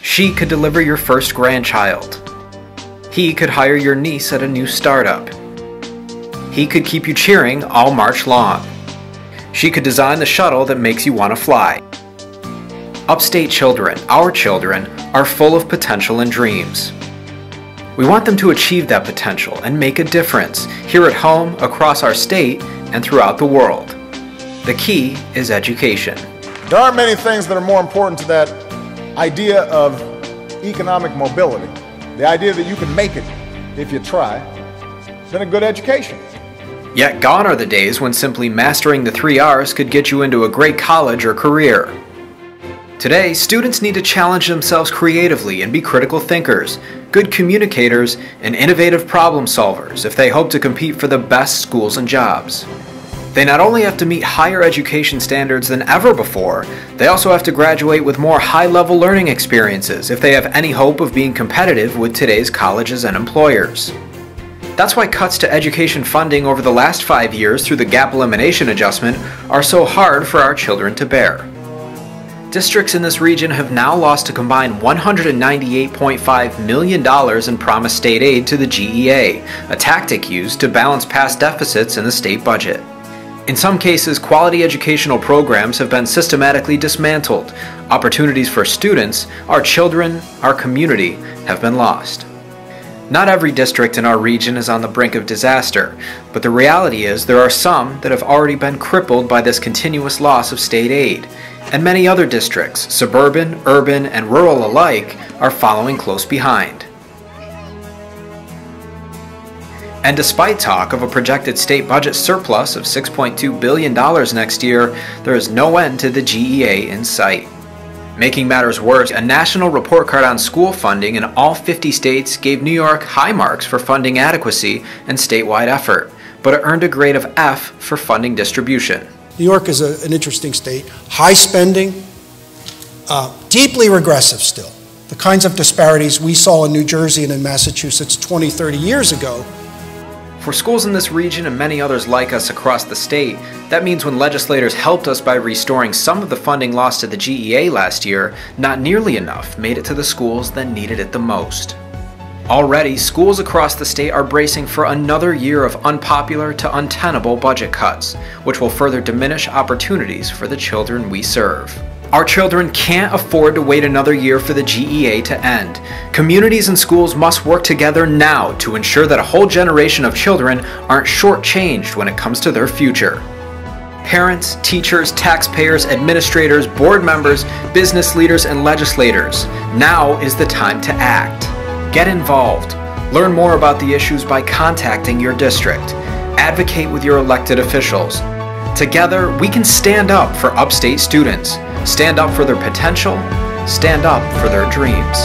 She could deliver your first grandchild. He could hire your niece at a new startup. He could keep you cheering all March long. She could design the shuttle that makes you want to fly. Upstate children, our children, are full of potential and dreams. We want them to achieve that potential and make a difference here at home, across our state, and throughout the world. The key is education. There aren't many things that are more important to that idea of economic mobility, the idea that you can make it if you try, than a good education. Yet gone are the days when simply mastering the 3 R's could get you into a great college or career. Today, students need to challenge themselves creatively and be critical thinkers, good communicators, and innovative problem solvers if they hope to compete for the best schools and jobs. They not only have to meet higher education standards than ever before, they also have to graduate with more high-level learning experiences if they have any hope of being competitive with today's colleges and employers. That's why cuts to education funding over the last 5 years through the gap elimination adjustment are so hard for our children to bear. Districts in this region have now lost a combined $198.5 million in promised state aid to the GEA, a tactic used to balance past deficits in the state budget. In some cases, quality educational programs have been systematically dismantled. Opportunities for students, our children, our community, have been lost. Not every district in our region is on the brink of disaster, but the reality is there are some that have already been crippled by this continuous loss of state aid, and many other districts, suburban, urban, and rural alike, are following close behind. And despite talk of a projected state budget surplus of $6.2 billion next year, there is no end to the GEA in sight. Making matters worse, a national report card on school funding in all 50 states gave New York high marks for funding adequacy and statewide effort, but it earned a grade of F for funding distribution. New York is an interesting state, high spending, deeply regressive still. The kinds of disparities we saw in New Jersey and in Massachusetts 20, 30 years ago. For schools in this region and many others like us across the state, that means when legislators helped us by restoring some of the funding lost to the GEA last year, not nearly enough made it to the schools that needed it the most. Already, schools across the state are bracing for another year of unpopular to untenable budget cuts, which will further diminish opportunities for the children we serve. Our children can't afford to wait another year for the GEA to end. Communities and schools must work together now to ensure that a whole generation of children aren't shortchanged when it comes to their future. Parents, teachers, taxpayers, administrators, board members, business leaders, and legislators, now is the time to act. Get involved. Learn more about the issues by contacting your district. Advocate with your elected officials. Together, we can stand up for Upstate students. Stand up for their potential. Stand up for their dreams.